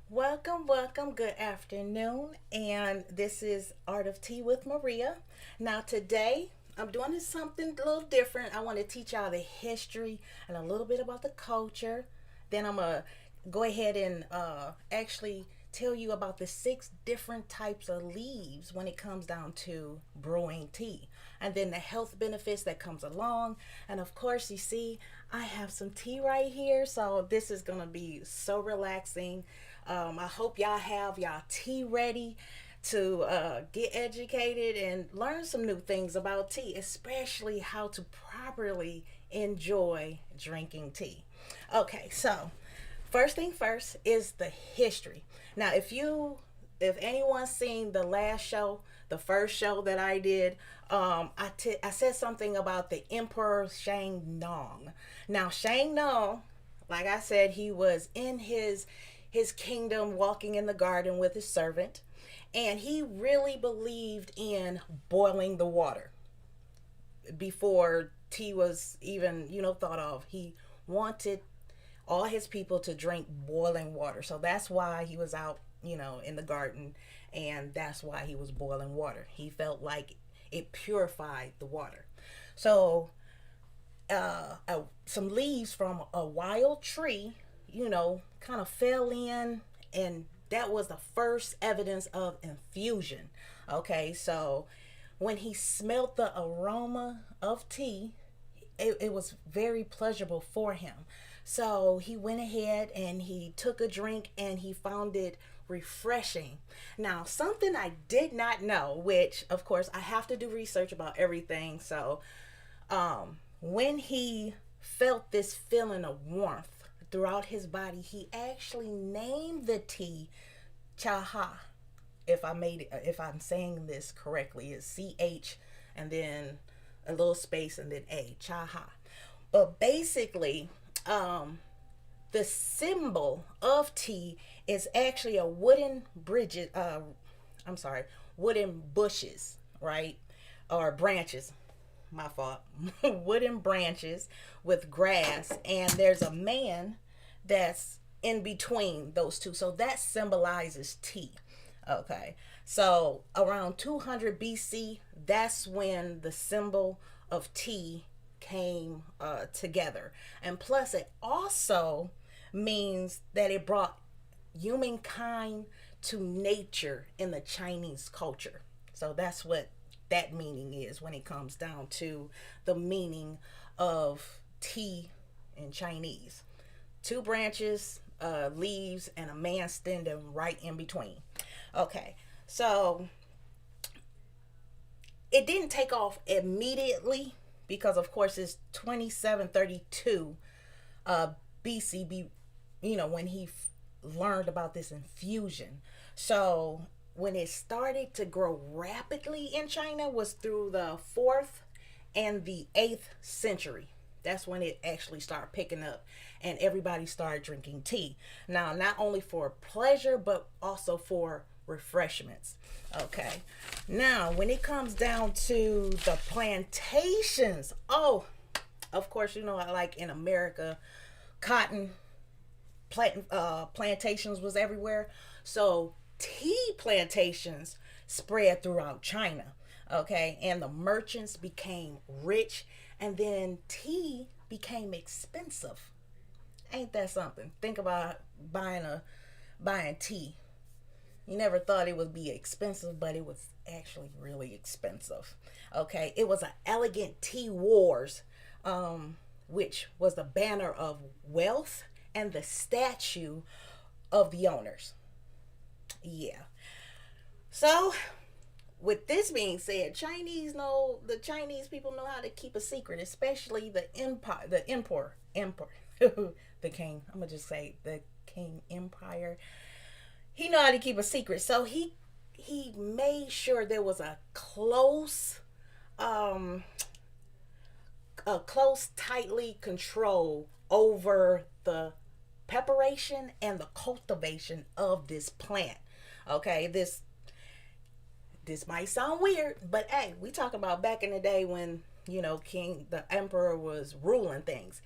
Welcome, welcome. Good afternoon. And this is Art of Tea with Maria. Now, today I'm doing something a little different. I want to teach y'all the history and a little bit about the culture. Then I'm going to go ahead and actually tell you about the six different types of leaves when it comes down to brewing tea. And then the health benefits that comes along. And of course, you see, I have some tea right here. So this is going to be so relaxing. I hope y'all have y'all tea ready to get educated and learn some new things about tea, especially how to properly enjoy drinking tea. Okay, so first thing first is the history. Now, if anyone's seen the last show, the first show that I did, I said something about the Emperor Shang Nong. Now, Shang Nong, like I said, he was in his kingdom walking in the garden with his servant, and he really believed in boiling the water before tea was even thought of. He wanted all his people to drink boiling water, so that's why he was out in the garden, and that's why he was boiling water. He felt like it purified the water. So some leaves from a wild tree, kind of fell in, and that was the first evidence of infusion. Okay, so when he smelt the aroma of tea, it was very pleasurable for him. So he went ahead and he took a drink and he found it refreshing. Now, something I did not know, which of course I have to do research about everything. So when he felt this feeling of warmth throughout his body, he actually named the tea Chaha. If I'm saying this correctly, it's CH and then a little space and then A, Chaha. But basically, the symbol of tea is actually a wooden bridge. I'm sorry, wooden bushes, right, or branches. My fault. Wooden branches with grass, and there's a man that's in between those two. So that symbolizes tea. Okay. So around 200 BC, that's when the symbol of tea came together. And plus, it also means that it brought humankind to nature in the Chinese culture. So that's what that meaning is when it comes down to the meaning of tea in Chinese. Two branches, leaves, and a man standing right in between. Okay, so it didn't take off immediately because, of course, it's 2732 BCB, when he learned about this infusion. So when it started to grow rapidly in China was through the 4th and the 8th century. That's when it actually started picking up and everybody started drinking tea. Now, not only for pleasure, but also for refreshments. Okay. Now, when it comes down to the plantations, oh, of course, like in America, cotton plantations was everywhere. So tea plantations spread throughout China. Okay, and the merchants became rich, and then tea became expensive. Ain't that something? Think about buying tea. You never thought it would be expensive, but it was actually really expensive. Okay, it was an elegant tea wars, which was the banner of wealth and the statue of the owners. Yeah. So, with this being said, the Chinese people know how to keep a secret, especially the the king. I'm gonna just say the king empire. He know how to keep a secret, so he made sure there was um, tightly control over the preparation and the cultivation of this plant. Okay, this might sound weird, but hey, we talk about back in the day when the emperor was ruling things.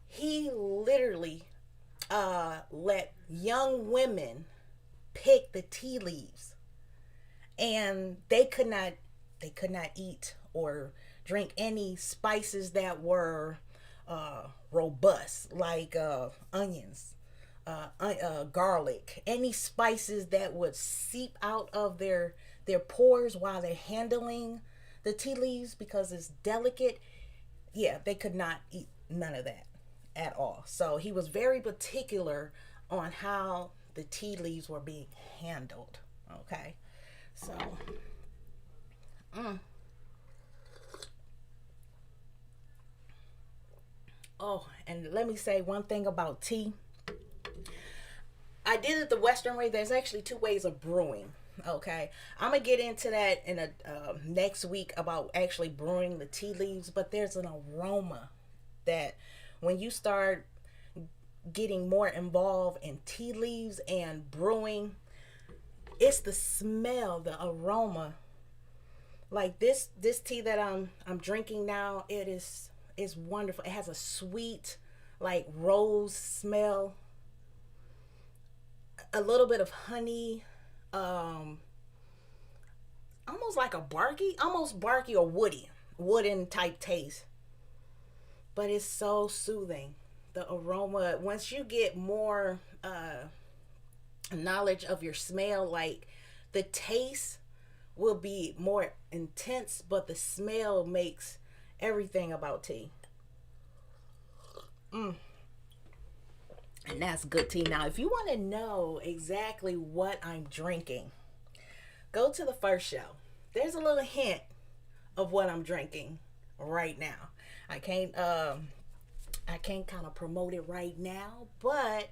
He literally let young women pick the tea leaves, and they could not eat or drink any spices that were robust, like onions, garlic, any spices that would seep out of their pores while they're handling the tea leaves because it's delicate. Yeah, they could not eat none of that at all. So he was very particular on how the tea leaves were being handled. Okay, so mm. Oh, and let me say one thing about tea. I did it the Western way. There's actually two ways of brewing. Okay, I'm gonna get into that in a next week about actually brewing the tea leaves. But there's an aroma that when you start getting more involved in tea leaves and brewing, it's the smell, the aroma. Like this tea that I'm drinking now, is wonderful. It has a sweet, like rose smell, a little bit of honey, um, almost like a barky, almost barky or woody, wooden type taste. But it's so soothing. The aroma, once you get more knowledge of your smell, like the taste will be more intense, but the smell makes everything about tea. Mm. And that's good tea. Now, if you want to know exactly what I'm drinking, go to the first show. There's a little hint of what I'm drinking right now. I can't I can't kind of promote it right now, but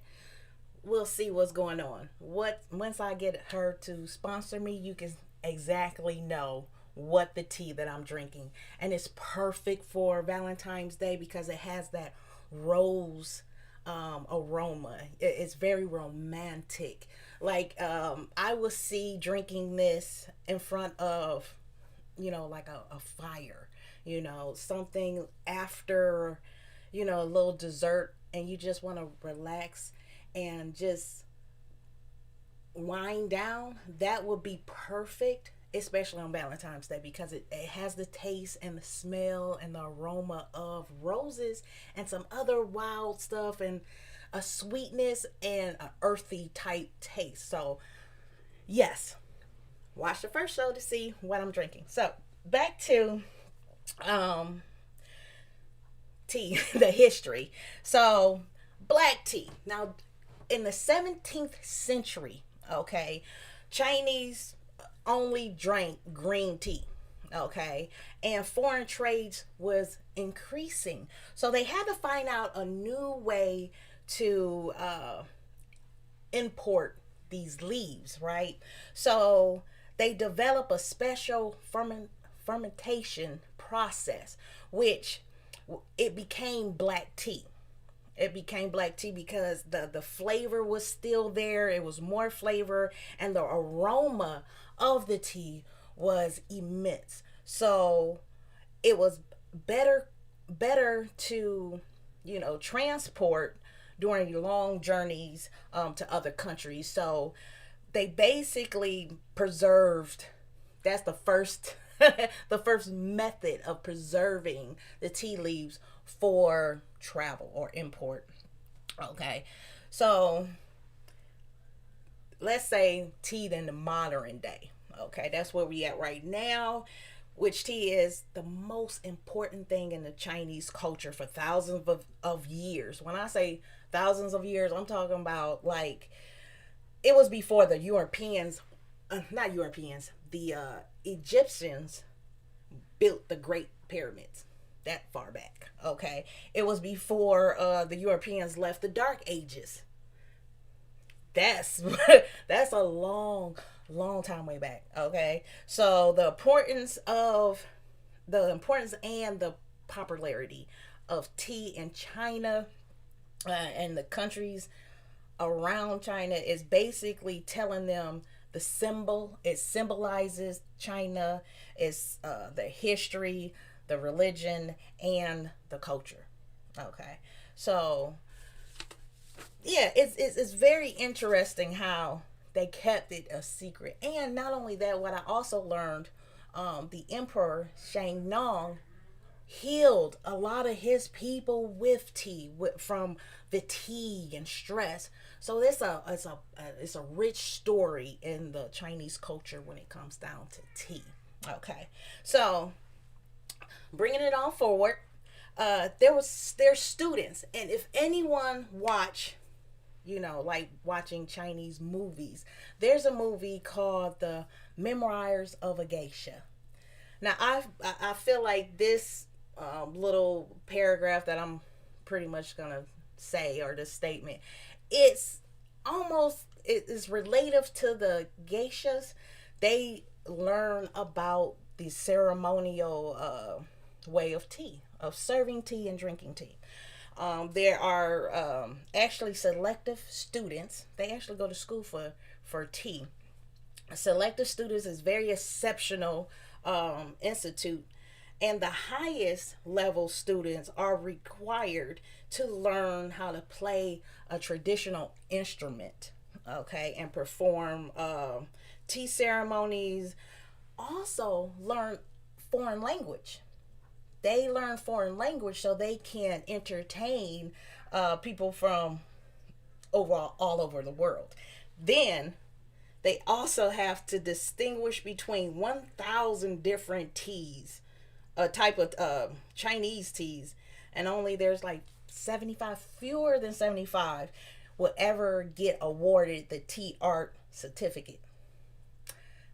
we'll see what's going on. What Once I get her to sponsor me, you can exactly know what the tea that I'm drinking. And it's perfect for Valentine's Day because it has that rose aroma. It's very romantic. Like I will see drinking this in front of, like a fire, something after, a little dessert, and you just want to relax and just wind down. That would be perfect, especially on Valentine's Day, because it has the taste and the smell and the aroma of roses and some other wild stuff, and a sweetness and a earthy type taste. So yes, watch the first show to see what I'm drinking. So back to um tea, the history. So black tea. Now, in the 17th century, okay, Chinese only drank green tea, okay, and foreign trades was increasing. So they had to find out a new way to import these leaves, right? So they develop a special fermentation process, which it became black tea. It became black tea because the flavor was still there. It was more flavor, and the aroma of the tea was immense. So it was better to transport during your long journeys to other countries. So they basically preserved. That's the first the first method of preserving the tea leaves for travel or import. Okay, so let's say tea in the modern day. Okay, that's where we at right now. Which tea is the most important thing in the Chinese culture for thousands of years. When I say thousands of years, I'm talking about like it was before the Europeans, not Europeans, the Egyptians built the Great Pyramids that far back. Okay, it was before the Europeans left the Dark Ages. That's that's a long time way back. Okay, so the importance and the popularity of tea in China and the countries around China is basically telling them the symbol. It symbolizes China. It's the history, the religion, and the culture. Okay, so yeah, it's very interesting how they kept it a secret. And not only that, what I also learned, the Emperor Shang Nong healed a lot of his people with tea, from fatigue and stress. So it's a rich story in the Chinese culture when it comes down to tea. Okay, so bringing it on forward, there's students, and if anyone watch, like watching Chinese movies, there's a movie called The Memoirs of a Geisha. Now I feel like this little paragraph that I'm pretty much gonna say, or this statement, it's it is relative to the geishas. They learn about the ceremonial way of tea, of serving tea and drinking tea. There are actually selective students. They actually go to school for tea. Selective students is very exceptional institute, and the highest level students are required to learn how to play a traditional instrument, okay, and perform tea ceremonies. Also learn foreign language. They learn foreign language so they can entertain people from all over the world. Then they also have to distinguish between 1,000 different teas, a type of Chinese teas, and only there's like 75, fewer than 75, will ever get awarded the tea art certificate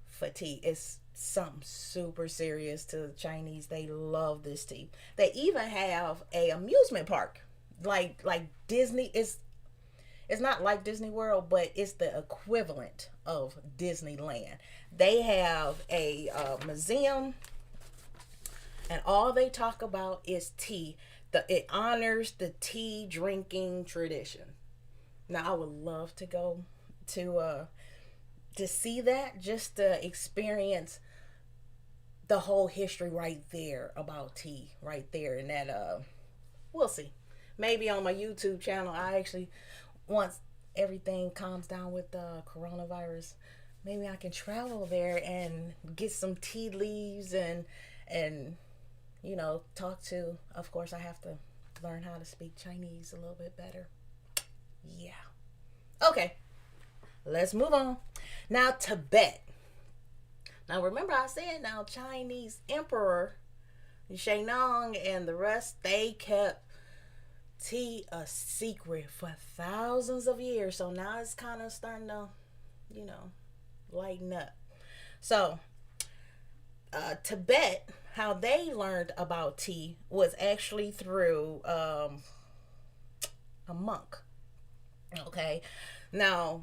for tea. It's something super serious to the Chinese. They love this tea. They even have a amusement park, like Disney. It's not like Disney World, but it's the equivalent of Disneyland. They have a museum, and all they talk about is tea. It honors the tea drinking tradition. Now, I would love to go to see that, just to experience the whole history right there about tea, right there. And that we'll see. Maybe on my YouTube channel, I actually, once everything calms down with the coronavirus, maybe I can travel there and get some tea leaves and talk to. Of course, I have to learn how to speak Chinese a little bit better. Yeah. Okay. Let's move on. Now, Tibet. Now, remember I said Chinese Emperor Shennong and the rest, they kept tea a secret for thousands of years. So now it's kind of starting to, lighten up. So, Tibet, how they learned about tea was actually through a monk. Okay. Now,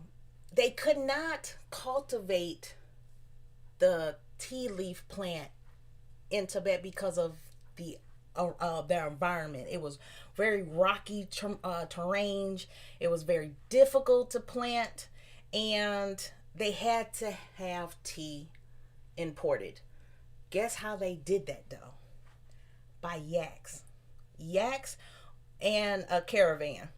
they could not cultivate the tea leaf plant in Tibet because of their environment. It was very rocky terrain. It was very difficult to plant, and they had to have tea imported. Guess how they did that though? By yaks and a caravan.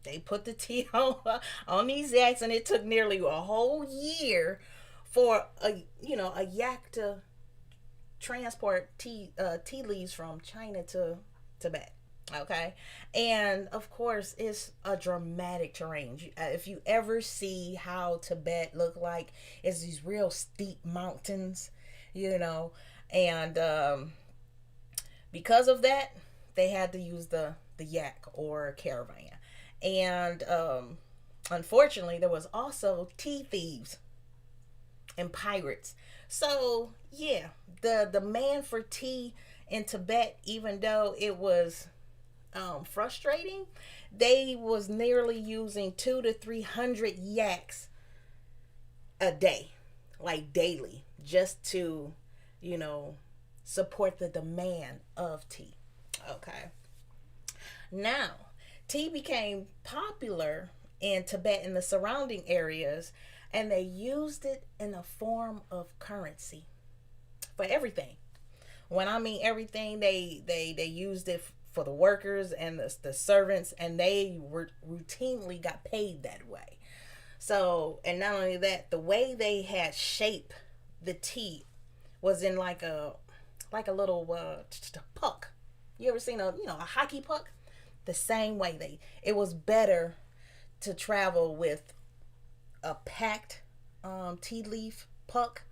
They put the tea on these yaks, and it took nearly a whole year for a yak to transport tea leaves from China to Tibet. Okay, and of course it's a dramatic terrain. If you ever see how Tibet look like, it's these real steep mountains, and because of that, they had to use the yak or caravan. And unfortunately, there was also tea thieves and pirates. So yeah, the demand for tea in Tibet, even though it was frustrating, they was nearly using 200 to 300 yaks a day, like daily, just to support the demand of tea. Okay. Now, tea became popular in Tibet and the surrounding areas, and they used it in a form of currency for everything. When I mean everything, they used it for the workers and the servants, and they were routinely got paid that way. So, and not only that, the way they had shaped the tea was in like a little puck. You ever seen a hockey puck? The same way it was better to travel with a packed tea leaf puck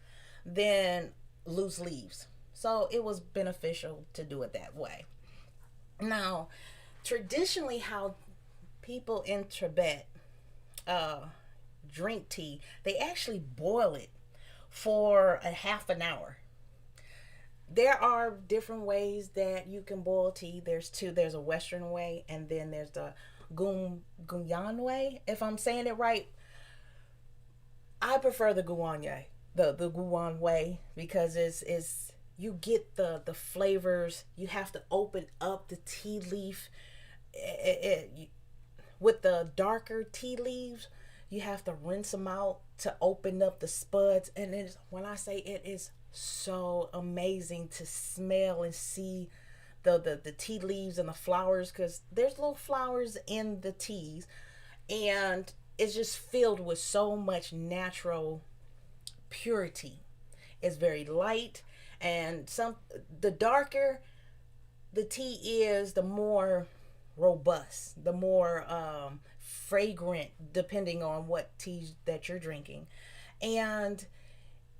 than loose leaves. So it was beneficial to do it that way. Now, traditionally, how people in Tibet uh, drink tea, they actually boil it for a half an hour. There are different ways that you can boil tea. There's two. There's a Western way, and then there's the Guyan way. If I'm saying it right, I prefer the Guyan, the Guyan way, because it's you get the flavors. You have to open up the tea leaf. With the darker tea leaves, you have to rinse them out to open up the spuds. And when I say it is so amazing to smell and see the tea leaves and the flowers, because there's little flowers in the teas, and it's just filled with so much natural purity. It's very light, and the darker the tea is, the more robust, the more fragrant, depending on what tea that you're drinking, and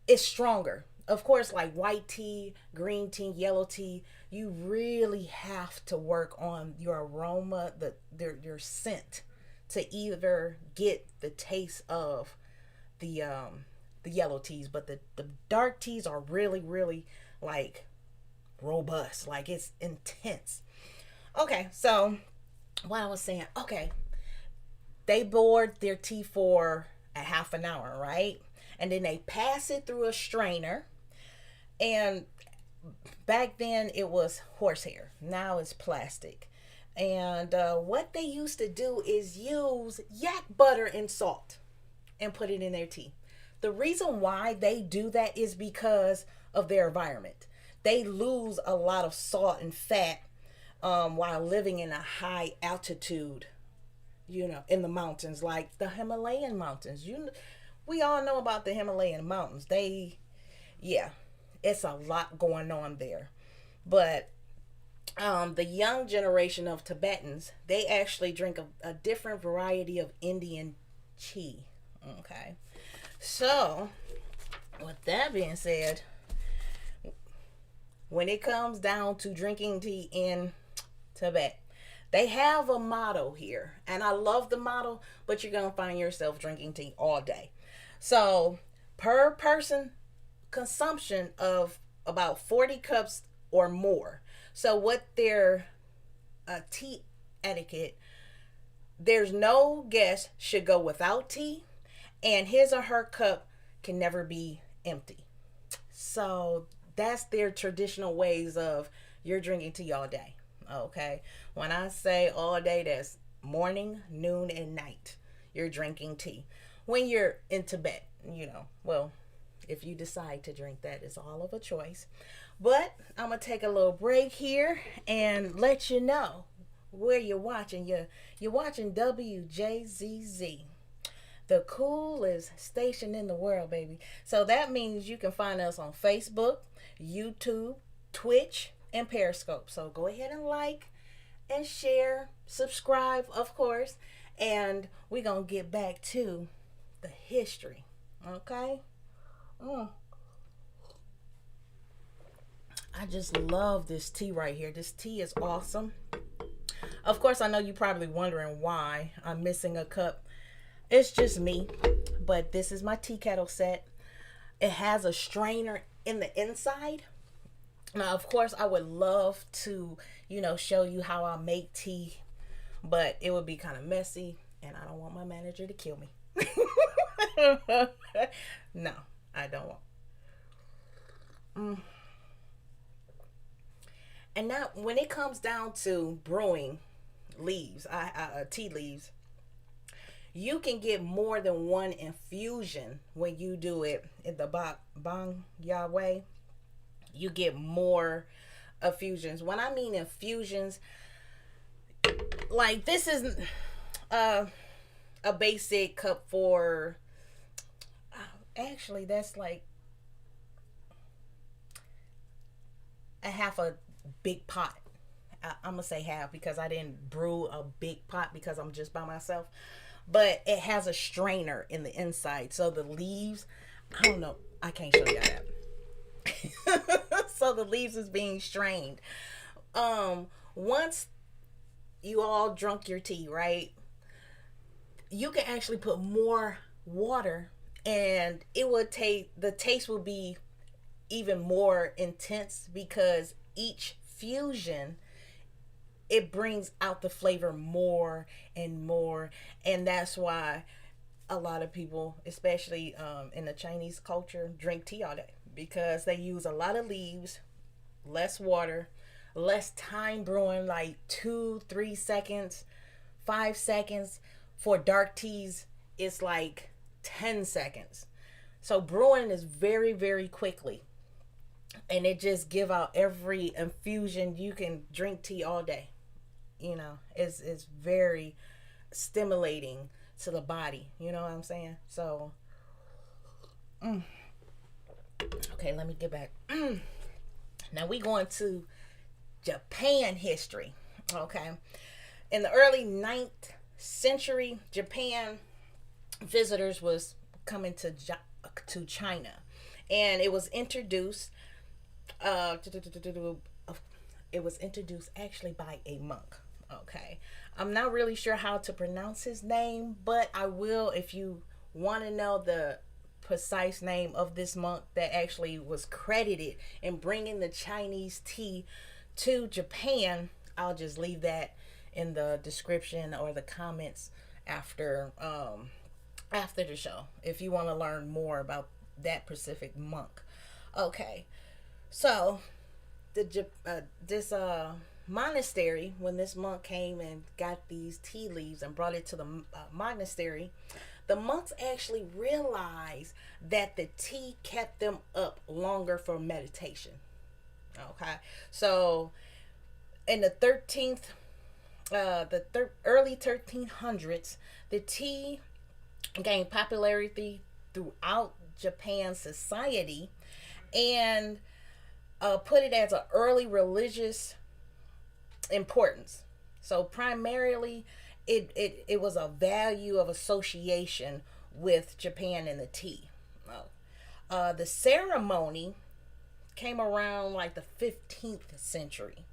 it's stronger. Of course, like white tea, green tea, yellow tea, you really have to work on your aroma, your scent, to either get the taste of the yellow teas. But the dark teas are really, really like robust, like it's intense. Okay, so what I was saying, okay, they boiled their tea for a half an hour, right? And then they pass it through a strainer. And back then it was horsehair. Now it's plastic. And what they used to do is use yak butter and salt and put it in their tea. The reason why they do that is because of their environment. They lose a lot of salt and fat while living in a high altitude, in the mountains, like the Himalayan mountains. We all know about the Himalayan mountains. Yeah, it's a lot going on there. But the young generation of Tibetans, they actually drink a different variety of Indian tea. Okay. So, with that being said, when it comes down to drinking tea in Tibet, they have a motto here. And I love the motto, but you're going to find yourself drinking tea all day. So, per person consumption of about 40 cups or more. So, what their tea etiquette, there's no guest should go without tea, and his or her cup can never be empty. So that's their traditional ways of you're drinking tea all day. Okay. When I say all day, that's morning, noon, and night. You're drinking tea. When you're in Tibet, well, if you decide to drink that, it's all of a choice. But I'm going to take a little break here and let you know where you're watching. You're watching WJZZ, the coolest station in the world, baby. So that means you can find us on Facebook, YouTube, Twitch, and Periscope. So go ahead and like and share, subscribe, of course, and we're going to get back to the history. Okay? I just love this tea right here. This tea is awesome. Of course, I know you're probably wondering why I'm missing a cup. It's just me, but this is my tea kettle set. It has a strainer in the inside. Now, of course, I would love to, show you how I make tea, but it would be kind of messy, and I don't want my manager to kill me. No, I don't want. And now, when it comes down to brewing leaves, tea leaves, you can get more than one infusion when you do it in the Bang Yahweh. You get more infusions. When I mean infusions, like this is, a basic cup for, actually, that's like a half a big pot. I'm gonna say half because I didn't brew a big pot because I'm just by myself. But it has a strainer in the inside, so the leaves. I don't know. I can't show you that. So the leaves is being strained. Once you all drunk your tea, right? You can actually put more water, and it would take the taste will be even more intense because each fusion, it brings out the flavor more and more. And that's why a lot of people, especially in the Chinese culture, drink tea all day because they use a lot of leaves, less water, less time brewing, like 2 3 seconds, 5 seconds. For dark teas it's like 10 seconds. So brewing is very, very quickly, and it just give out every infusion. You can drink tea all day. It's very stimulating to the body. You know what I'm saying? So, okay, let me get back. Now we going to Japan history. Okay, in the early ninth century, Japan visitors was coming to China, and it was introduced. It was introduced actually by a monk. Okay, I'm not really sure how to pronounce his name, but I will if you want to know the precise name of this monk that actually was credited in bringing the Chinese tea to Japan. I'll just leave that in the description or the comments after the show if you want to learn more about that specific monk. Okay, so this monastery, when this monk came and got these tea leaves and brought it to the monastery, the monks actually realized that the tea kept them up longer for meditation. Okay, so in the 13th, early 1300s, the tea gained popularity throughout Japan society, and put it as an early religious importance. So primarily, it was a value of association with Japan and the tea. The ceremony came around like the 15th century,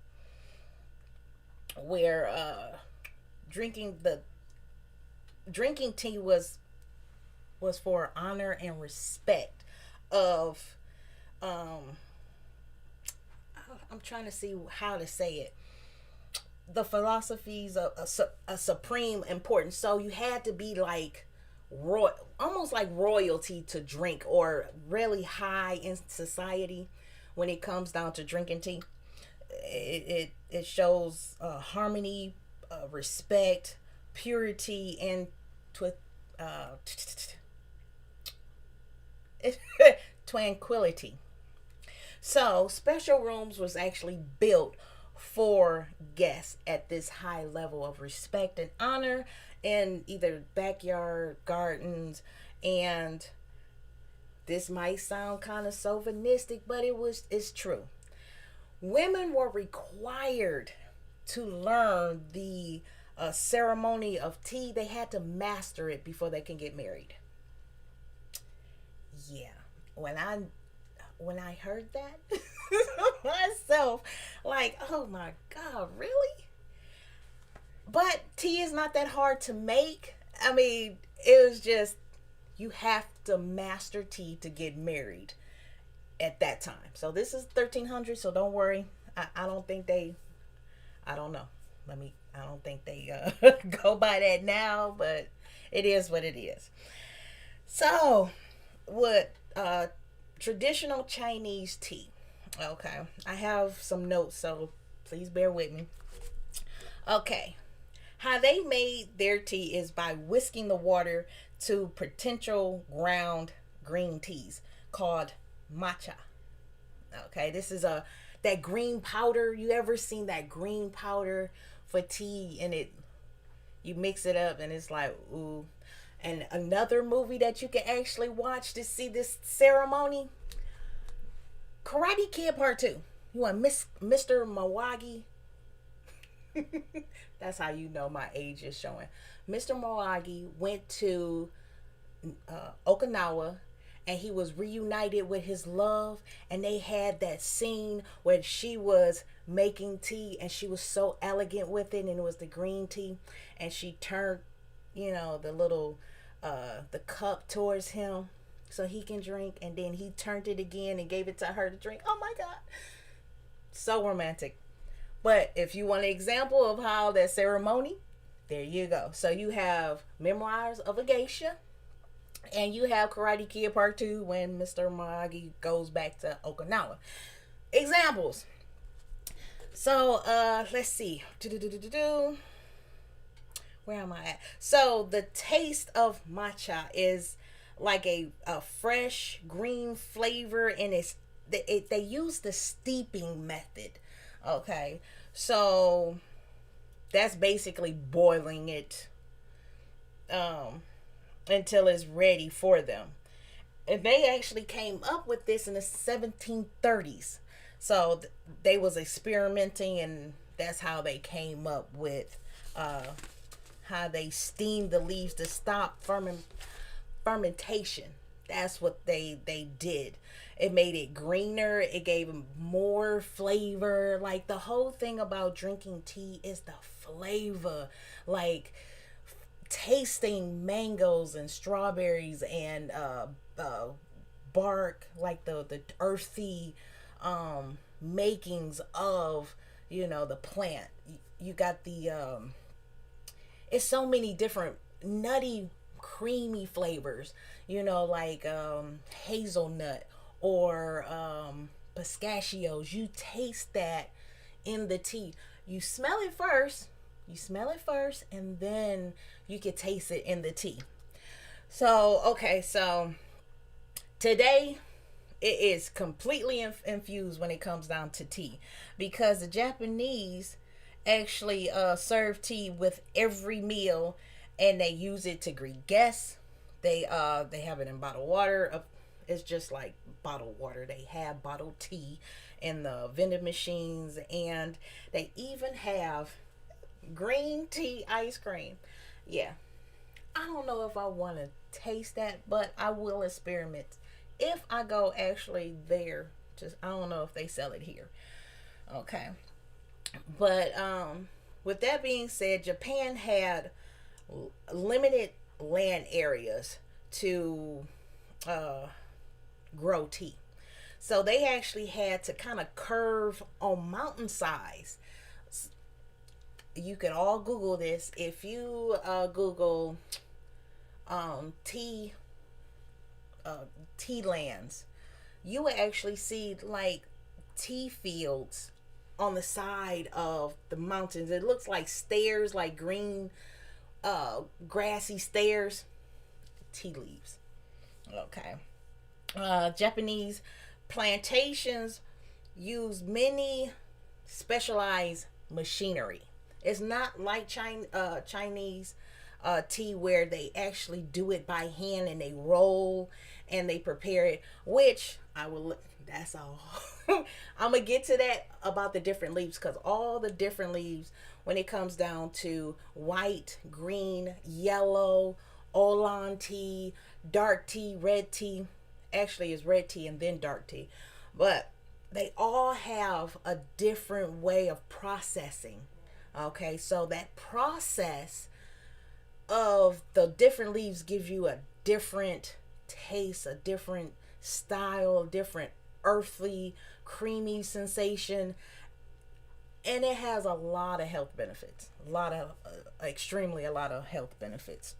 where drinking tea was for honor and respect of I'm trying to see how to say it, the philosophies of a supreme importance. So you had to be like almost like royalty to drink, or really high in society when it comes down to drinking tea. It shows harmony, respect, purity, and uh, tranquility. So special rooms was actually built for guests at this high level of respect and honor in either backyard gardens. And this might sound kind of chauvinistic, but it's true. Women were required to learn the ceremony of tea. They had to master it before they can get married. Yeah, when I heard that myself, like, oh my god, really? But tea is not that hard to make. I mean, it was just, you have to master tea to get married at that time. So this is 1300, so don't worry. I don't think I don't know. I don't think they go by that now, but it is what it is. So, what traditional Chinese tea. Okay, I have some notes, so please bear with me. Okay, how they made their tea is by whisking the water to potential ground green teas called matcha. Okay, this is that green powder. You ever seen that green powder for tea, and You mix it up and it's like, ooh. And another movie that you can actually watch to see this ceremony, Karate Kid Part 2. You want Mr. Miyagi? That's how you know my age is showing. Mr. Miyagi went to Okinawa, and he was reunited with his love, and they had that scene where she was making tea and she was so elegant with it, and it was the green tea, and she turned, the little the cup towards him so he can drink, and then he turned it again and gave it to her to drink. Oh my god, so romantic. But if you want an example of how that ceremony, there you go. So you have Memoirs of a Geisha, and you have Karate Kid Part 2 when Mr. Miyagi goes back to Okinawa. Examples. So let's see. Where am I at? So the taste of matcha is like a fresh green flavor, and they use the steeping method. Okay, so that's basically boiling it until it's ready for them. And they actually came up with this in the 1730s. So they was experimenting, and that's how they came up with how they steamed the leaves to stop fermentation. That's what they did. It made it greener. It gave them more flavor. Like, the whole thing about drinking tea is the flavor. Like, tasting mangoes and strawberries and bark, like the earthy makings of the plant. You got the it's so many different nutty creamy flavors, like hazelnut or pistachios. You taste that in the tea. You smell it first, and then you can taste it in the tea. So okay, so today it is completely infused when it comes down to tea, because the Japanese actually serve tea with every meal, and they use it to greet guests. They have it in bottled water. It's just like bottled water. They have bottled tea in the vending machines, and they even have green tea ice cream. Yeah, I don't know if I want to taste that, but I will experiment if I go actually there. Just, I don't know if they sell it here. Okay. But with that being said, Japan had limited land areas to grow tea. So they actually had to kind of curve on mountainsides. You can all Google this. If you Google tea lands, you will actually see like tea fields on the side of the mountains. It looks like stairs, like green grassy stairs. Tea leaves. Okay. Japanese plantations use many specialized machinery. It's not like Chinese tea, where they actually do it by hand and they roll and they prepare it, which I will, that's all. I'm gonna get to that about the different leaves, because all the different leaves, when it comes down to white, green, yellow, oolong tea, dark tea, red tea, actually it's red tea and then dark tea, but they all have a different way of processing. Okay, so that process of the different leaves gives you a different taste, a different style, different earthly, creamy sensation, and it has a lot of health benefits. A lot of health benefits.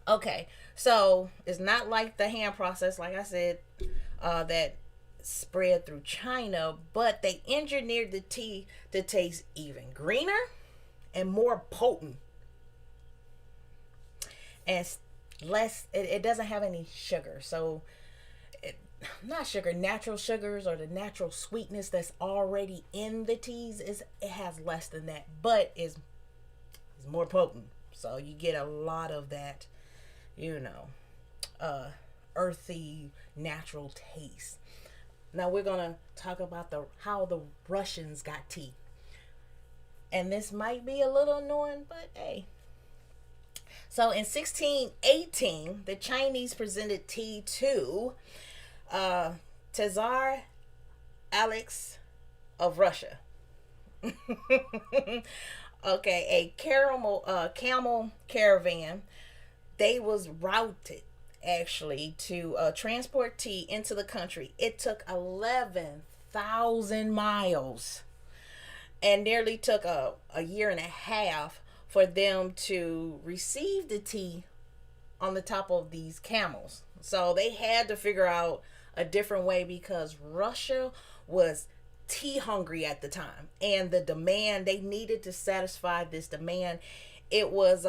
Okay, so it's not like the hand process, like I said, that spread through China, but they engineered the tea to taste even greener and more potent, and less. It doesn't have any sugar, so not sugar, natural sugars or the natural sweetness that's already in the teas, it has less than that, but is It's more potent. So you get a lot of that, you know, earthy, natural taste. Now we're gonna talk about the how the Russians got tea. And this might be a little annoying, but hey. So in 1618, the Chinese presented tea to uh, Tsar Alex of Russia. Okay, a camel caravan. They was routed actually to transport tea into the country. It took 11,000 miles and nearly took a year and a half for them to receive the tea on the top of these camels. So they had to figure out a different way because Russia was tea hungry at the time, and the demand, they needed to satisfy this demand. It was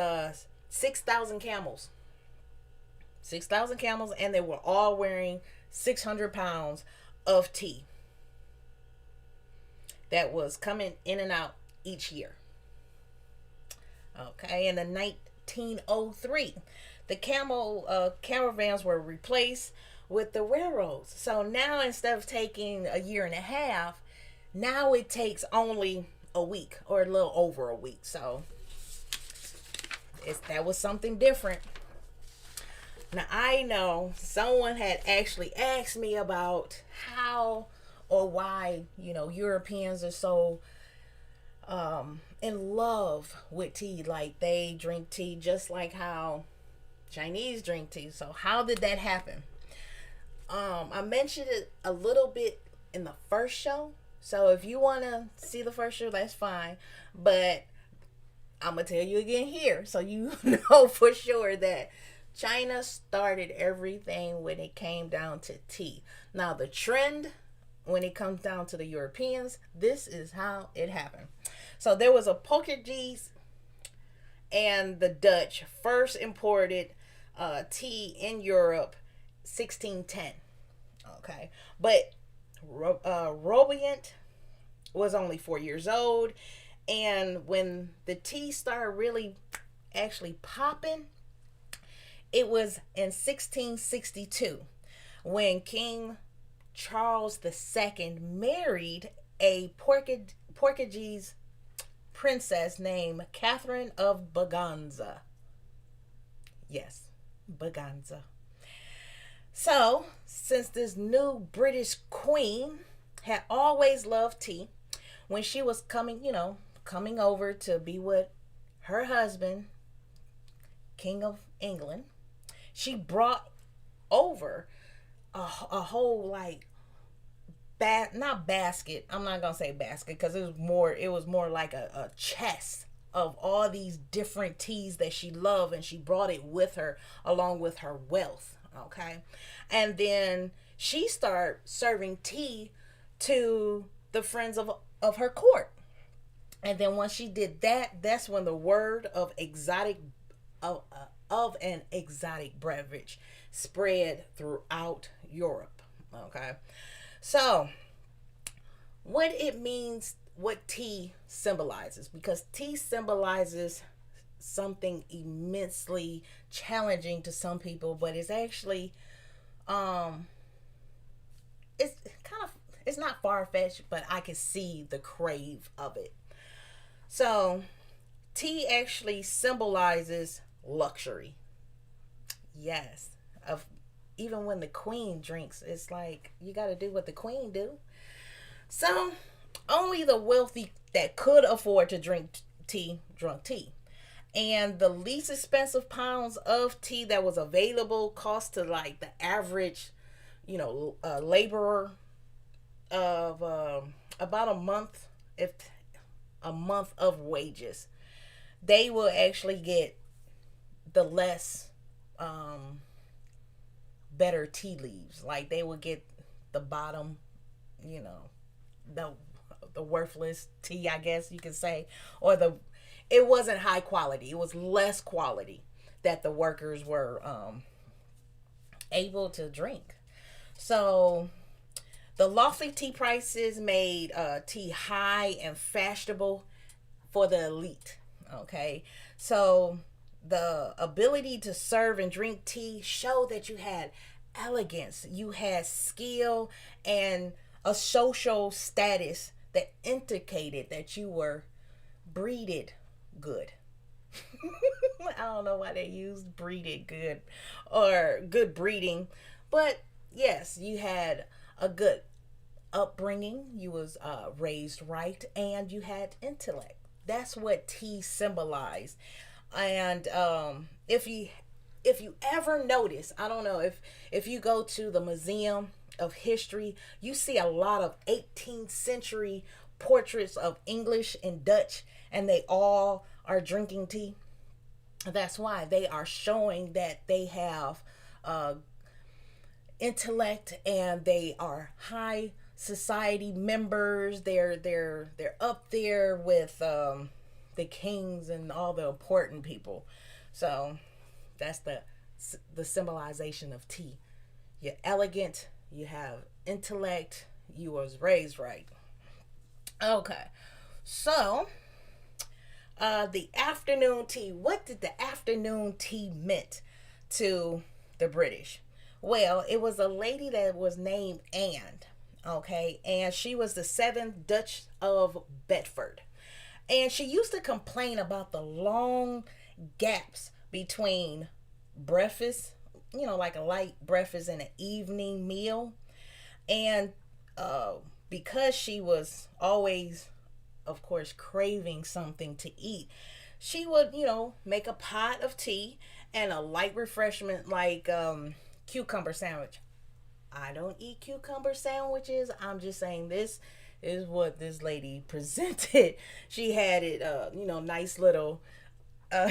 6,000 camels. 6,000 camels, and they were all wearing 600 pounds of tea that was coming in and out each year. Okay, and in 1903, the caravans were replaced with the railroads. So now instead of taking a year and a half, now it takes only a week or a little over a week. So that was something different. Now I know someone had actually asked me about how or why, Europeans are so in love with tea. Like they drink tea just like how Chinese drink tea. So how did that happen? I mentioned it a little bit in the first show. So if you want to see the first show, that's fine. But I'm going to tell you again here so you know for sure that China started everything when it came down to tea. Now the trend when it comes down to the Europeans, this is how it happened. So there was a Portuguese and the Dutch first imported tea in Europe 1610. Okay, but Robiant was only 4 years old, and when the tea started really actually popping, it was in 1662 when King Charles II married a Portuguese princess named Catherine of Braganza. Yes, Braganza. So, since this new British queen had always loved tea, when she was coming over to be with her husband, King of England, she brought over a whole not basket. I'm not gonna say basket because it was more like a chest of all these different teas that she loved, and she brought it with her along with her wealth. Okay, and then she started serving tea to the friends of her court, and then once she did that, that's when the word of an exotic beverage spread throughout Europe. Okay, so what it means, what tea symbolizes, because tea symbolizes something immensely challenging to some people, but it's actually it's not far-fetched, but I can see the crave of it. So tea actually symbolizes luxury. Yes, of even when the queen drinks, it's like you got to do what the queen do. So only the wealthy that could afford to drink tea drunk tea. And the least expensive pounds of tea that was available cost to like the average, laborer of about a month of wages. They will actually get the less better tea leaves. Like they will get the bottom, the worthless tea, I guess you could say, or it wasn't high quality. It was less quality that the workers were able to drink. So the lofty tea prices made tea high and fashionable for the elite. Okay, so the ability to serve and drink tea showed that you had elegance, you had skill, and a social status that indicated that you were breeded good. I don't know why they use breeded good or good breeding, but yes, you had a good upbringing, you was raised right, and you had intellect. That's what tea symbolized. And if you ever notice, I don't know, if you go to the Museum of History, you see a lot of 18th century portraits of English and Dutch, and they all are drinking tea. That's why they are showing that they have uh, intellect, and they are high society members. They're up there with the kings and all the important people. So that's the symbolization of tea. You're elegant. You have intellect. You was raised right. Okay, so the afternoon tea. What did the afternoon tea meant to the British? Well, it was a lady that was named Anne. Okay, and she was the seventh Duchess of Bedford, and she used to complain about the long gaps between breakfast, like a light breakfast and an evening meal, and uh, because she was always, of course, craving something to eat, she would, make a pot of tea and a light refreshment like cucumber sandwich. I don't eat cucumber sandwiches. I'm just saying this is what this lady presented. She had it, nice little, uh,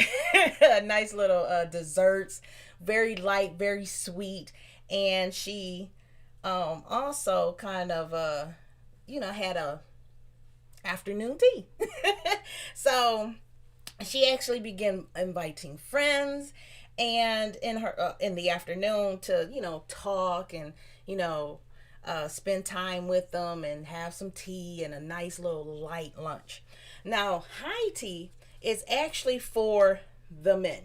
nice little desserts, very light, very sweet, and she also kind of, had a afternoon tea. So she actually began inviting friends, and in the afternoon to talk and spend time with them and have some tea and a nice little light lunch. Now, high tea is actually for the men.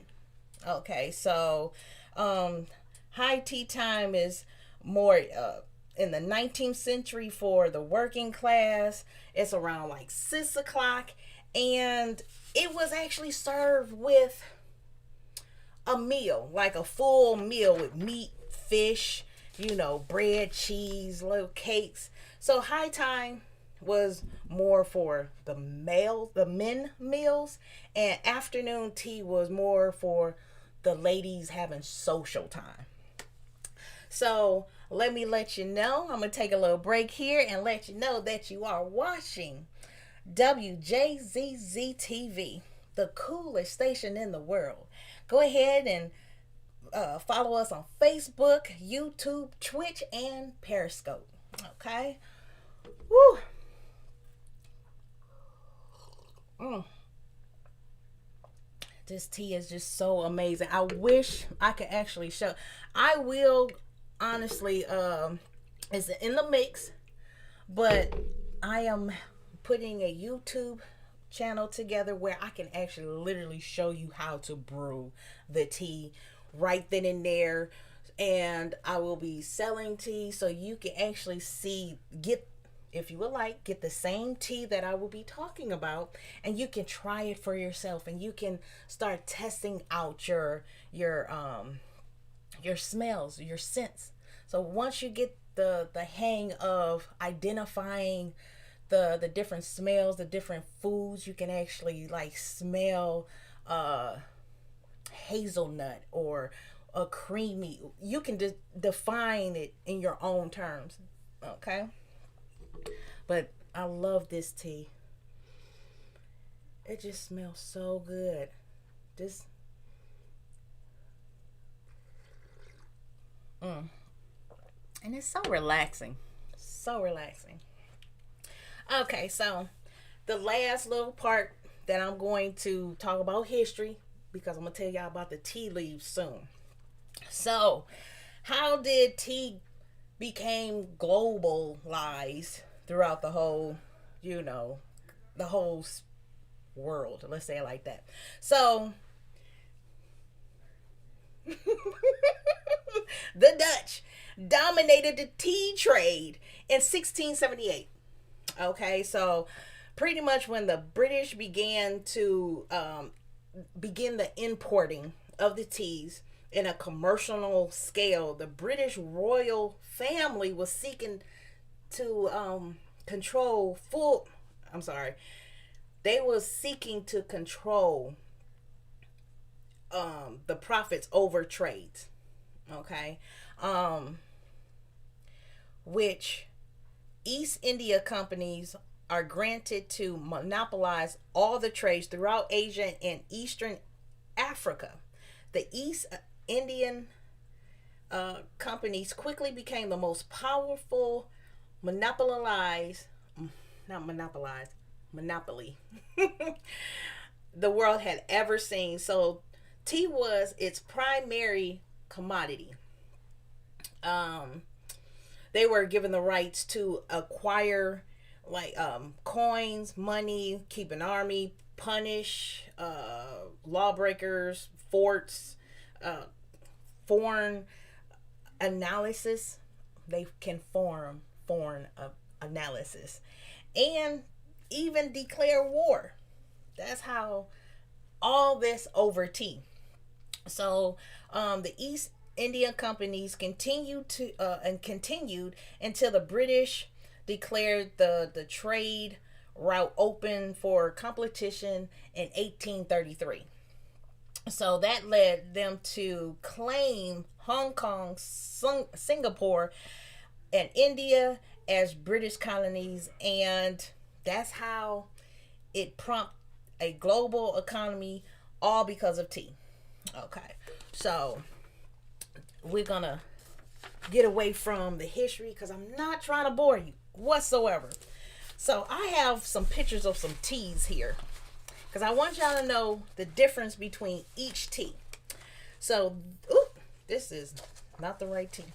Okay, so high tea time is more in the 19th century for the working class. It's around like 6 o'clock, and it was actually served with a meal, like a full meal with meat, fish, bread, cheese, little cakes. So high time was more for the men meals, and afternoon tea was more for the ladies having social time. So let me let you know, I'm going to take a little break here and let you know that you are watching WJZZ TV, the coolest station in the world. Go ahead and follow us on Facebook, YouTube, Twitch, and Periscope. Okay? Woo! This tea is just so amazing. I wish I could actually show. I will honestly, it's in the mix, but I am putting a YouTube channel together where I can actually literally show you how to brew the tea right then and there. And I will be selling tea so you can actually get, if you would like, get the same tea that I will be talking about, and you can try it for yourself, and you can start testing out your smells, your scents. So once you get the hang of identifying the different smells, the different foods, you can actually like smell hazelnut or a creamy. You can just define it in your own terms. Okay? But I love this tea. It just smells so good. This and it's so relaxing. So relaxing. Okay, so the last little part that I'm going to talk about history, because I'm going to tell y'all about the tea leaves soon. So, how did tea became globalized throughout the whole, the whole world. Let's say it like that. So the Dutch dominated the tea trade in 1678. Okay, so pretty much when the British began to begin the importing of the teas in a commercial scale, the British royal family was seeking to control full. I'm sorry, they was seeking to control the profits over trades. Okay, which East India companies are granted to monopolize all the trades throughout Asia and Eastern Africa. The East Indian companies quickly became the most powerful monopolized, not monopolized, monopoly the world had ever seen. So tea was its primary commodity. They were given the rights to acquire like coins, money, keep an army, punish lawbreakers, forts, foreign analysis. They can form foreign analysis and even declare war. That's how all this over tea. So the East India companies continued until the British declared the trade route open for competition in 1833. So that led them to claim Hong Kong, Singapore, and India as British colonies, and that's how it prompted a global economy, all because of tea. Okay, so we're gonna get away from the history because I'm not trying to bore you whatsoever. So I have some pictures of some teas here because I want y'all to know the difference between each tea. So, this is not the right tea.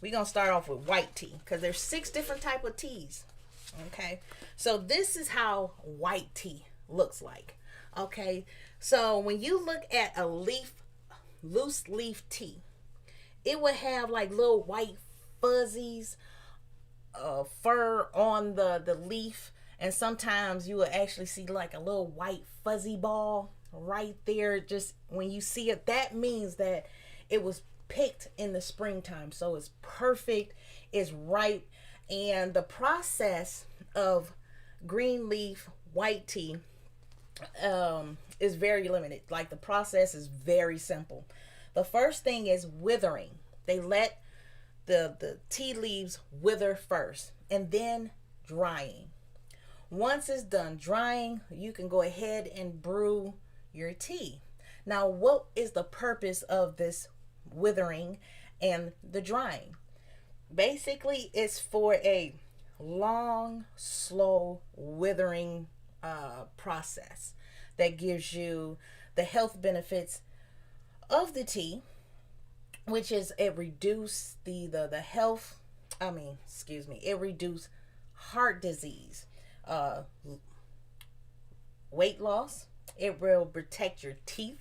We're gonna start off with white tea because there's 6 different type of teas. Okay, so this is how white tea looks like. Okay, so when you look at a loose leaf tea, it would have like little white fuzzies, fur on the leaf, and sometimes you will actually see like a little white fuzzy ball right there. Just when you see it, that means that it was picked in the springtime, so it's perfect, it's ripe. And the process of green leaf white tea is very limited. Like the process is very simple. The first thing is withering. They let the tea leaves wither first, and then drying. Once it's done drying, you can go ahead and brew your tea. Now, what is the purpose of this withering and the drying? Basically, it's for a long, slow withering process that gives you the health benefits of the tea, which is it reduce the health. It reduce heart disease, weight loss. It will protect your teeth.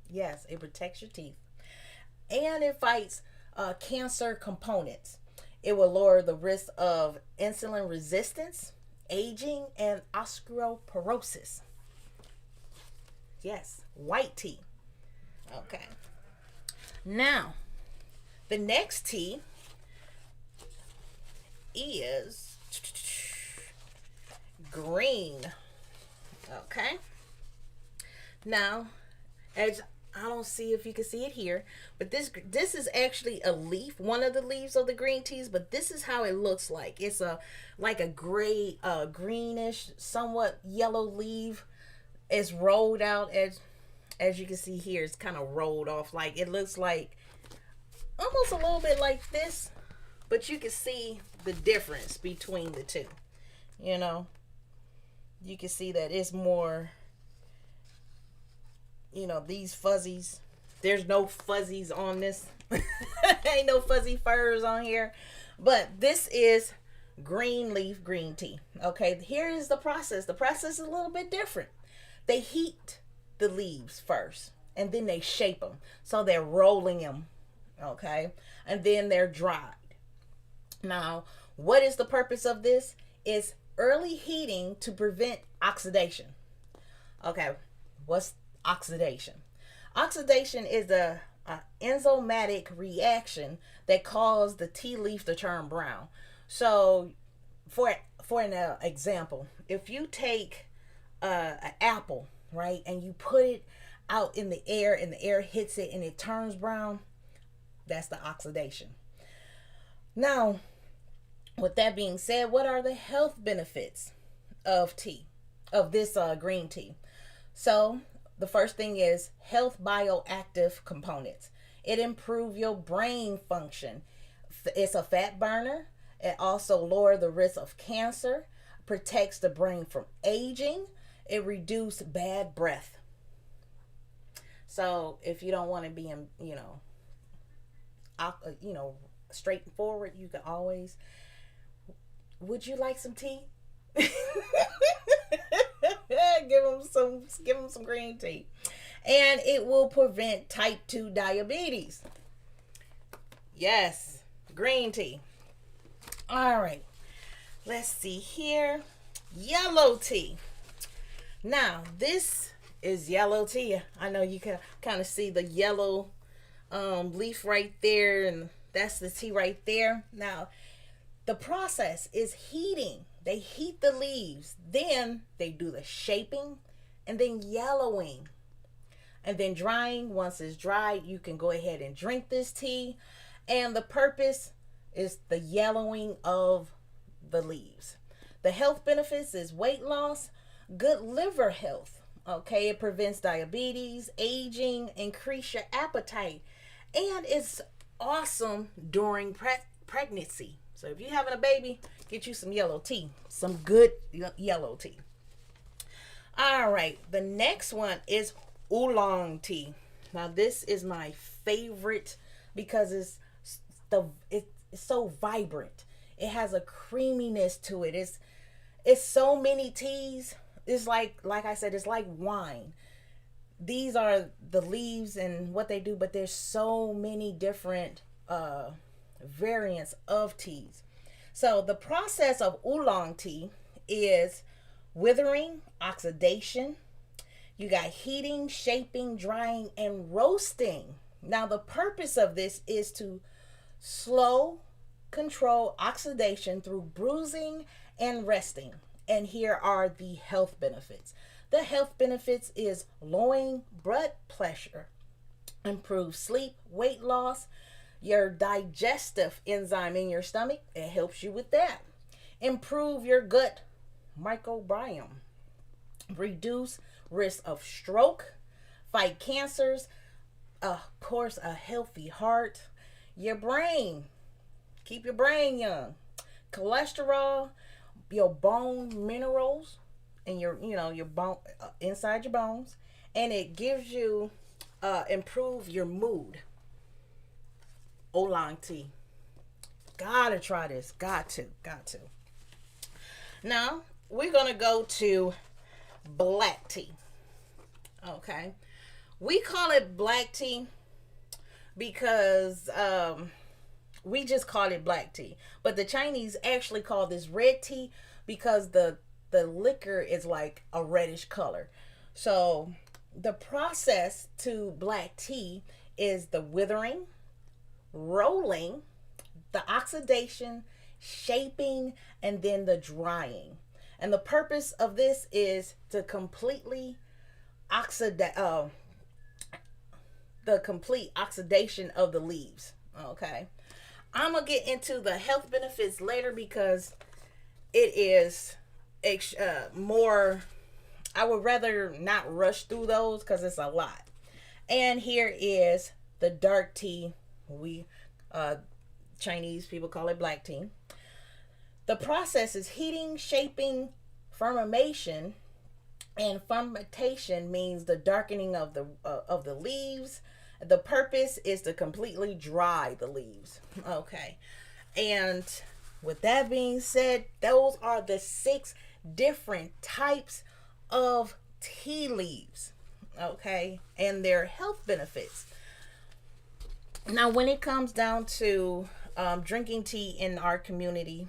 Yes, it protects your teeth, and it fights cancer components. It will lower the risk of insulin resistance, aging, and osteoporosis. Yes, white tea. Okay. Now, the next tea is green. Okay. Now, as I don't see if you can see it here, but this is actually a leaf, one of the leaves of the green teas, but this is how it looks like. It's like a gray, greenish, somewhat yellow leaf. It's rolled out as you can see here. It's kind of rolled off, like it looks like almost a little bit like this, but you can see the difference between the two. You know, you can see that it's more, these fuzzies. There's no fuzzies on this. Ain't no fuzzy furs on here. But this is green leaf green tea. Okay, here is the process. The process is a little bit different. They heat the leaves first, and then they shape them. So they're rolling them, okay? And then they're dried. Now, what is the purpose of this? It's early heating to prevent oxidation. Okay, what's oxidation? Oxidation is a enzymatic reaction that causes the tea leaf to turn brown. So, for an example, if you take an apple, right, and you put it out in the air and the air hits it and it turns brown, that's the oxidation. Now, with that being said, what are the health benefits of tea, of this green tea? So, the first thing is health bioactive components. It improves your brain function. It's a fat burner. It also lowers the risk of cancer, protects the brain from aging. It reduces bad breath. So if you don't want to be in, straightforward, you can always. Would you like some tea? give them some green tea, and it will prevent type 2 diabetes. Yes, green tea. All right, let's see here. Yellow tea. Now, this is yellow tea. I know you can kind of see the yellow leaf right there, and that's the tea right there. Now, the process is heating. They heat the leaves, then they do the shaping, and then yellowing, and then drying. Once it's dried, you can go ahead and drink this tea. And the purpose is the yellowing of the leaves. The health benefits is weight loss, good liver health. Okay, it prevents diabetes, aging, increase your appetite, and it's awesome during pregnancy. So if you're having a baby, get you some yellow tea, some good yellow tea. All right, the next one is oolong tea. Now this is my favorite because it's so vibrant. It has a creaminess to it. It's so many teas. It's like I said, it's like wine. These are the leaves and what they do, but there's so many different variants of teas. So the process of oolong tea is withering, oxidation. You got heating, shaping, drying, and roasting. Now the purpose of this is to slow, control oxidation through bruising and resting. And here are the health benefits. The health benefits is lowering blood pressure, improve sleep, weight loss, your digestive enzyme in your stomach, it helps you with that. Improve your gut microbiome, reduce risk of stroke, fight cancers, of course, a healthy heart, your brain, keep your brain young, cholesterol, your bone minerals, and your bone inside your bones, and it gives you improve your mood. Oolong tea, gotta try this. Got to. Now we're gonna go to black tea. Okay, we call it black tea because we just call it black tea, but the Chinese actually call this red tea because the liquor is like a reddish color. So the process to black tea is the withering, rolling, the oxidation, shaping, and then the drying. And the purpose of this is to completely the complete oxidation of the leaves. Okay, I'm gonna get into the health benefits later because it is more. I would rather not rush through those because it's a lot. And here is the dark tea. We Chinese people call it black tea. The process is heating, shaping, fermentation, and fermentation means the darkening of the leaves. The purpose is to completely dry the leaves. Okay, and with that being said, those are the 6 different types of tea leaves, okay, and their health benefits. Now, when it comes down to drinking tea in our community,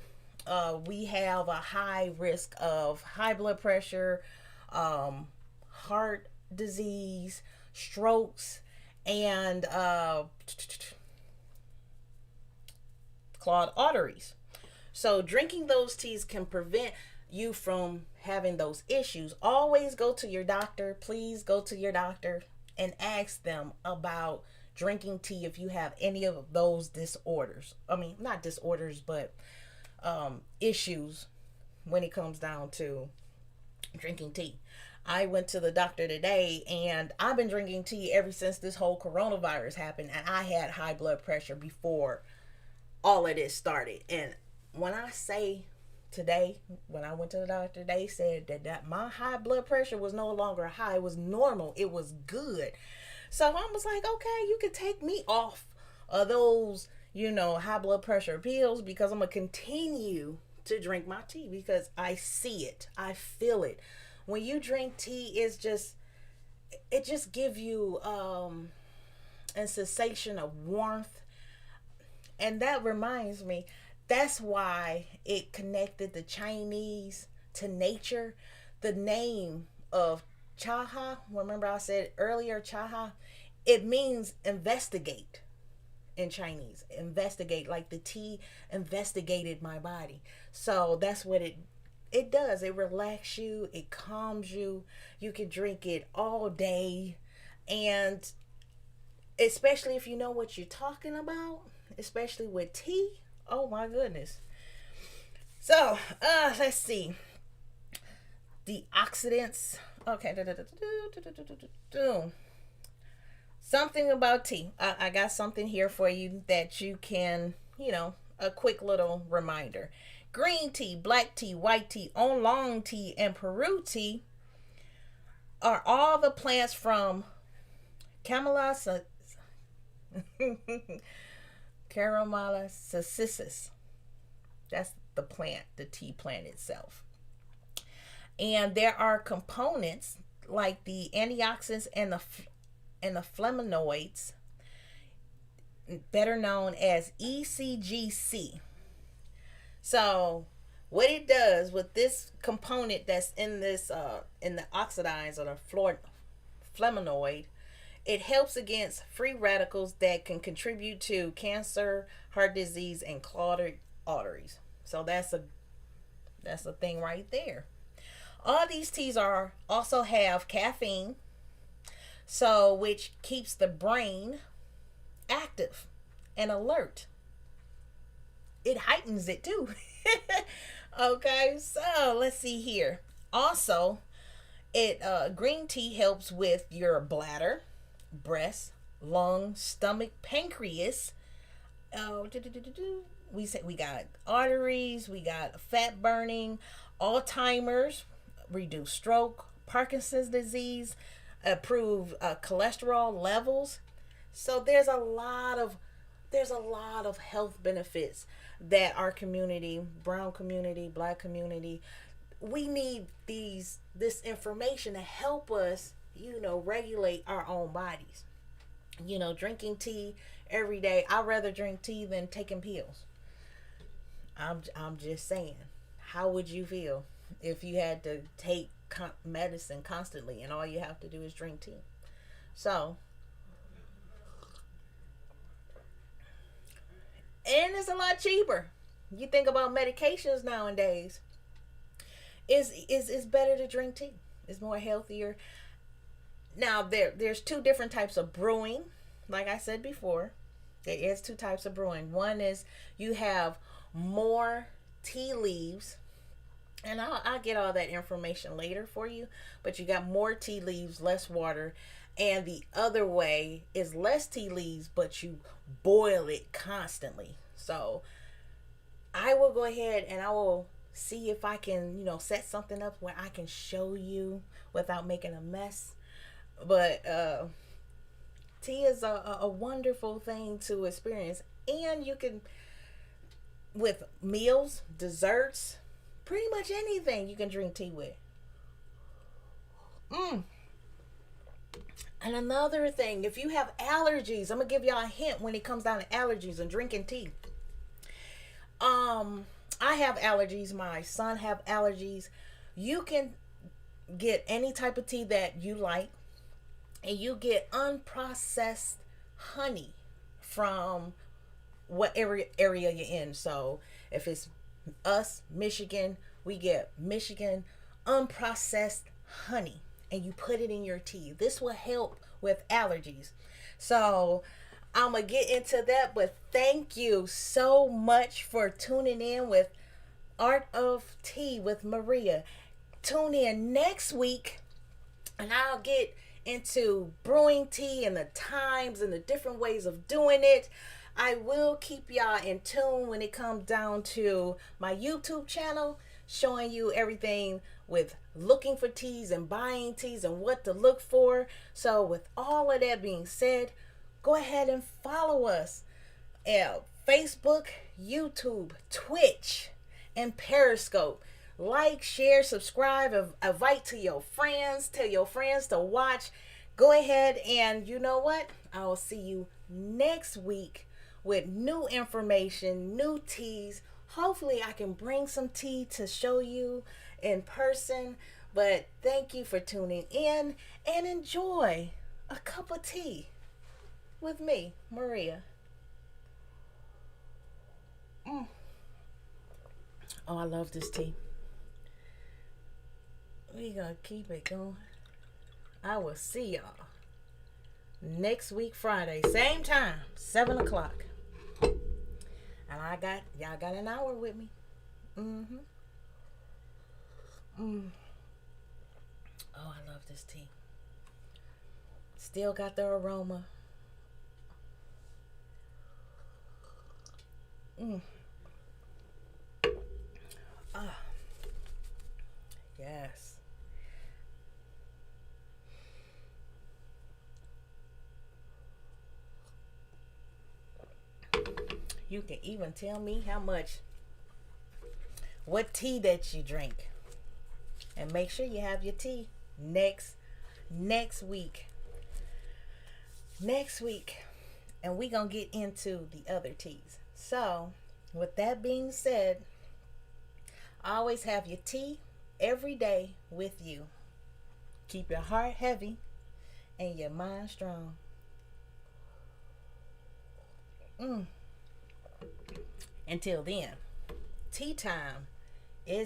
we have a high risk of high blood pressure, heart disease, strokes, and clogged arteries. So drinking those teas can prevent you from having those issues. Always go to your doctor. Please go to your doctor and ask them about drinking tea if you have any of those disorders. I mean, not disorders, but issues when it comes down to drinking tea. I went to the doctor today, and I've been drinking tea ever since this whole coronavirus happened, and I had high blood pressure before all of this started. And when I say today, when I went to the doctor, they said that my high blood pressure was no longer high. It was normal. It was good. So I was like, okay, you can take me off of those, high blood pressure pills, because I'm going to continue to drink my tea because I see it. I feel it. When you drink tea, it just gives you a sensation of warmth. And that reminds me, that's why it connected the Chinese to nature. The name of Chaha, remember I said earlier, Chaha, it means investigate in Chinese. Investigate, like the tea investigated my body. So that's what it does. It relaxes you, it calms you. You can drink it all day. And especially if you know what you're talking about, especially with tea. Oh my goodness. So, let's see. The oxidants. Okay. Something about tea. I got something here for you that you can, a quick little reminder. Green tea, black tea, white tea, oolong tea, and Peru tea are all the plants from Camellia caramellicis. That's the plant, the tea plant itself. And there are components like the antioxidants and the flavonoids, better known as ECGC. So what it does with this component that's in this in the oxidized or the flavonoid, it helps against free radicals that can contribute to cancer, heart disease, and clogged arteries. So that's a thing right there. All these teas also have caffeine, so which keeps the brain active and alert. It heightens it too. Okay, so let's see here. Also, green tea helps with your bladder, breast, lung, stomach, pancreas. We got arteries, we got fat burning, Alzheimer's, reduce stroke, Parkinson's disease, improve cholesterol levels. So there's a lot of health benefits that our community, brown community, black community, we need this information to help us, regulate our own bodies. Drinking tea every day. I'd rather drink tea than taking pills. I'm just saying. How would you feel if you had to take medicine constantly and all you have to do is drink tea? So, and it's a lot cheaper. You think about medications nowadays. It's better to drink tea. It's more healthier. Now there's 2 different types of brewing. Like I said before, there is 2 types of brewing. One is you have more tea leaves, and I'll get all that information later for you. But you got more tea leaves, less water. And the other way is less tea leaves, but you boil it constantly. So I will go ahead and I will see if I can, set something up where I can show you without making a mess. But tea is a wonderful thing to experience. And you can, with meals, desserts, pretty much anything you can drink tea with. And another thing, if you have allergies, I'm gonna give y'all a hint when it comes down to allergies and drinking tea. I have allergies. My son have allergies. You can get any type of tea that you like, and you get unprocessed honey from what area you're in. So if it's us, Michigan, we get Michigan unprocessed honey, and you put it in your tea. This will help with allergies. So I'm gonna get into that, but thank you so much for tuning in with Art of Tea with Maria. Tune in next week, and I'll get into brewing tea and the times and the different ways of doing it. I will keep y'all in tune when it comes down to my YouTube channel, showing you everything with looking for teas and buying teas and what to look for. So with all of that being said, go ahead and follow us at Facebook, YouTube, Twitch, and Periscope. Like, share, subscribe, invite to your friends, tell your friends to watch. Go ahead, and you know what? I will see you next week with new information, new teas. Hopefully I can bring some tea to show you in person. But thank you for tuning in, and enjoy a cup of tea with me, Maria. Oh, I love this tea. We gonna keep it going. I will see y'all next week, Friday, same time, 7 o'clock. And y'all got an hour with me. Oh, I love this tea. Still got the aroma. Yes. You can even tell me what tea that you drink. And make sure you have your tea next week. Next week. And we gonna get into the other teas. So, with that being said, always have your tea every day with you. Keep your heart heavy and your mind strong. Until then, tea time is